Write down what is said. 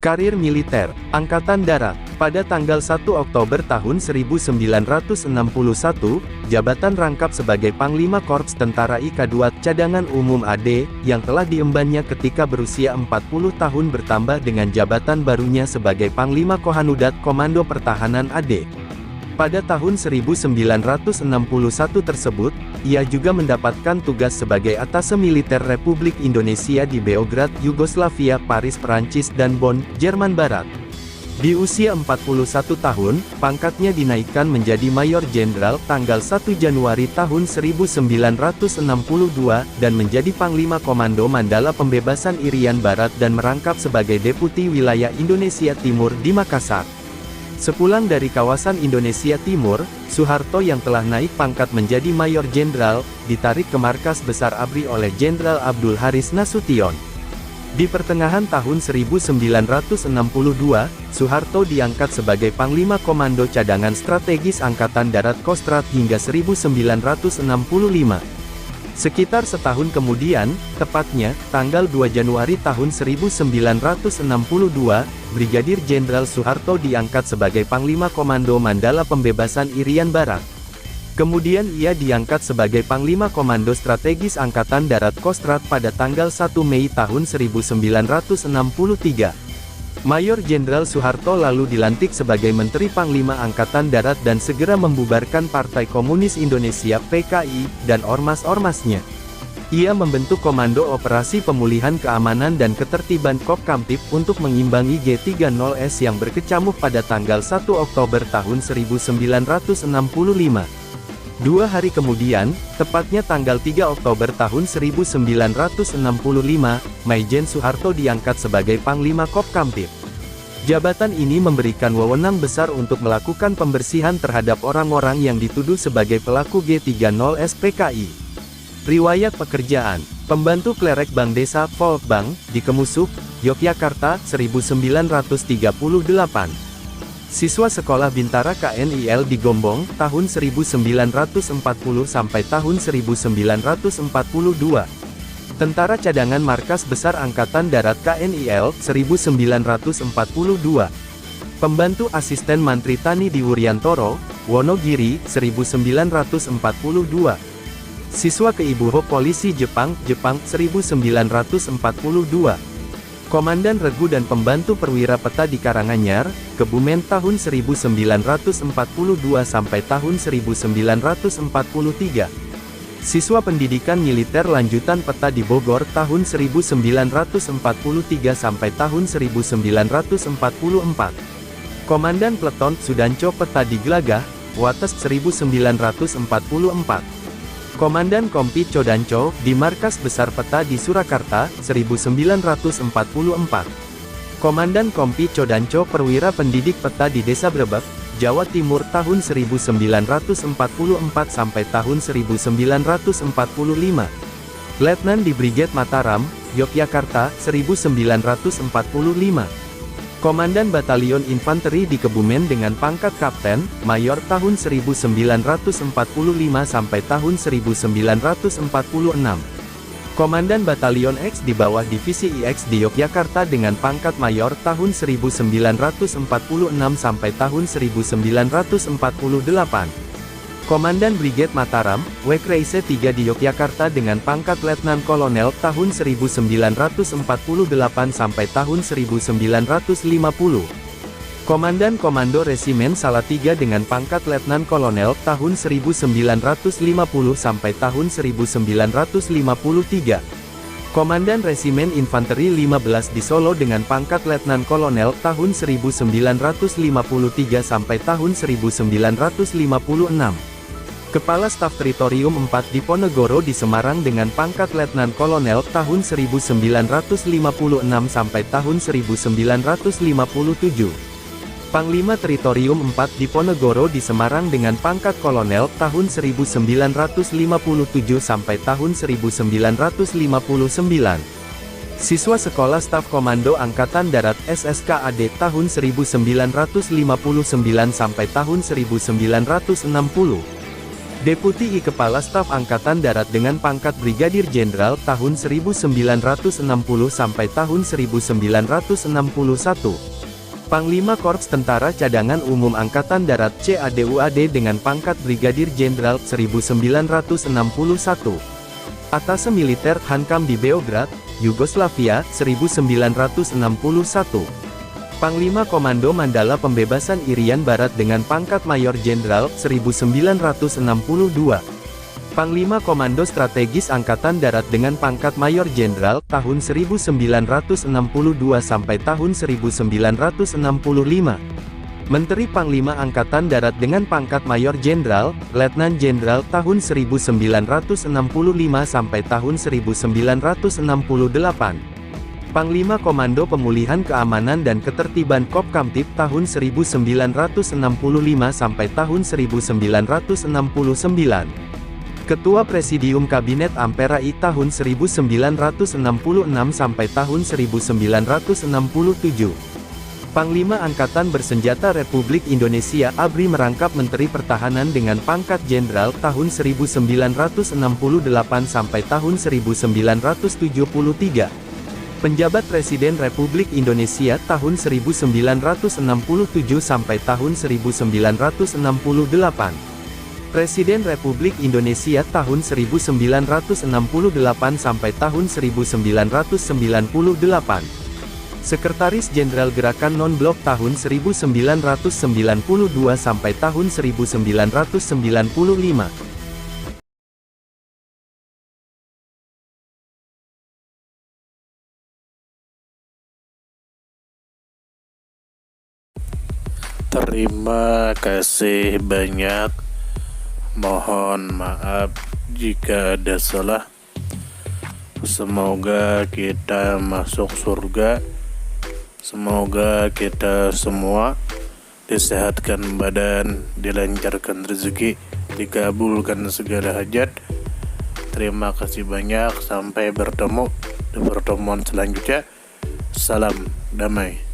Karir militer, Angkatan Darat. Pada tanggal 1 Oktober tahun 1961, jabatan rangkap sebagai Panglima Korps Tentara IK-2 Cadangan Umum AD, yang telah diembannya ketika berusia 40 tahun bertambah dengan jabatan barunya sebagai Panglima Kohanudat Komando Pertahanan AD. Pada tahun 1961 tersebut, ia juga mendapatkan tugas sebagai Atase Militer Republik Indonesia di Beograd, Yugoslavia, Paris, Perancis, dan Bonn, Jerman Barat. Di usia 41 tahun, pangkatnya dinaikkan menjadi Mayor Jenderal tanggal 1 Januari tahun 1962, dan menjadi Panglima Komando Mandala Pembebasan Irian Barat dan merangkap sebagai Deputi Wilayah Indonesia Timur di Makassar. Sepulang dari kawasan Indonesia Timur, Soeharto yang telah naik pangkat menjadi Mayor Jenderal, ditarik ke markas besar ABRI oleh Jenderal Abdul Haris Nasution. Di pertengahan tahun 1962, Soeharto diangkat sebagai Panglima Komando Cadangan Strategis Angkatan Darat Kostrad hingga 1965. Sekitar setahun kemudian, tepatnya, tanggal 2 Januari tahun 1962, Brigadir Jenderal Soeharto diangkat sebagai Panglima Komando Mandala Pembebasan Irian Barat. Kemudian ia diangkat sebagai Panglima Komando Strategis Angkatan Darat Kostrad pada tanggal 1 Mei tahun 1963. Mayor Jenderal Soeharto lalu dilantik sebagai Menteri Panglima Angkatan Darat dan segera membubarkan Partai Komunis Indonesia (PKI) dan ormas-ormasnya. Ia membentuk Komando Operasi Pemulihan Keamanan dan Ketertiban Kopkamtib untuk mengimbangi G30S yang berkecamuk pada tanggal 1 Oktober tahun 1965. 2 hari kemudian, tepatnya tanggal 3 Oktober tahun 1965, Maijen Soeharto diangkat sebagai Panglima Kopkamtib. Jabatan ini memberikan wewenang besar untuk melakukan pembersihan terhadap orang-orang yang dituduh sebagai pelaku G30S PKI. Riwayat pekerjaan: pembantu klerek Bank Desa Volkbank di Kemusuk, Yogyakarta, 1938. Siswa Sekolah Bintara KNIL di Gombong, tahun 1940 sampai tahun 1942. Tentara Cadangan Markas Besar Angkatan Darat KNIL, 1942. Pembantu Asisten Mantri Tani di Wuryantoro, Wonogiri, 1942. Siswa Keibuho Polisi Jepang, 1942. Komandan Regu dan Pembantu Perwira Peta di Karanganyar, Kebumen tahun 1942 sampai tahun 1943. Siswa Pendidikan Militer Lanjutan Peta di Bogor tahun 1943 sampai tahun 1944. Komandan Peleton Sudanco Peta di Glagah, Wates 1944. Komandan Kompi Codanco, di Markas Besar Peta di Surakarta, 1944. Komandan Kompi Codanco Perwira Pendidik Peta di Desa Brebek, Jawa Timur tahun 1944 sampai tahun 1945. Letnan di Brigade Mataram, Yogyakarta, 1945. Komandan Batalion Infanteri di Kebumen dengan pangkat Kapten, Mayor tahun 1945 sampai tahun 1946. Komandan Batalion X di bawah Divisi IX di Yogyakarta dengan pangkat Mayor tahun 1946 sampai tahun 1948. Komandan Brigade Mataram, Wekreise 3 di Yogyakarta dengan pangkat Letnan Kolonel tahun 1948 sampai tahun 1950. Komandan Komando Resimen Salatiga dengan pangkat Letnan Kolonel tahun 1950 sampai tahun 1953. Komandan Resimen Infanteri 15 di Solo dengan pangkat Letnan Kolonel tahun 1953 sampai tahun 1956. Kepala Staf Teritorium 4 di Ponegoro di Semarang dengan pangkat Letnan Kolonel tahun 1956 sampai tahun 1957. Panglima Teritorium 4 di Ponegoro di Semarang dengan pangkat Kolonel tahun 1957 sampai tahun 1959. Siswa Sekolah Staf Komando Angkatan Darat SSKAD tahun 1959 sampai tahun 1960. Deputi I Kepala Staf Angkatan Darat dengan pangkat Brigadir Jenderal tahun 1960 sampai tahun 1961. Panglima Korps Tentara Cadangan Umum Angkatan Darat CADUAD dengan pangkat Brigadir Jenderal 1961. Atase Militer Hankam di Beograd, Yugoslavia, 1961. Panglima Komando Mandala Pembebasan Irian Barat dengan pangkat Mayor Jenderal 1962. Panglima Komando Strategis Angkatan Darat dengan pangkat Mayor Jenderal tahun 1962 sampai tahun 1965. Menteri Panglima Angkatan Darat dengan pangkat Mayor Jenderal, Letnan Jenderal tahun 1965 sampai tahun 1968. Panglima Komando Pemulihan Keamanan dan Ketertiban Kopkamtib tahun 1965 sampai tahun 1969. Ketua Presidium Kabinet Ampera I tahun 1966 sampai tahun 1967. Panglima Angkatan Bersenjata Republik Indonesia ABRI merangkap Menteri Pertahanan dengan pangkat Jenderal tahun 1968 sampai tahun 1973. Penjabat Presiden Republik Indonesia tahun 1967 sampai tahun 1968. Presiden Republik Indonesia tahun 1968 sampai tahun 1998. Sekretaris Jenderal Gerakan Non-Blok tahun 1992 sampai tahun 1995. Terima kasih banyak. Mohon maaf jika ada salah. Semoga kita masuk surga. Semoga kita semua disehatkan badan, dilancarkan rezeki, dikabulkan segala hajat. Terima kasih banyak. Sampai bertemu di pertemuan selanjutnya. Salam damai.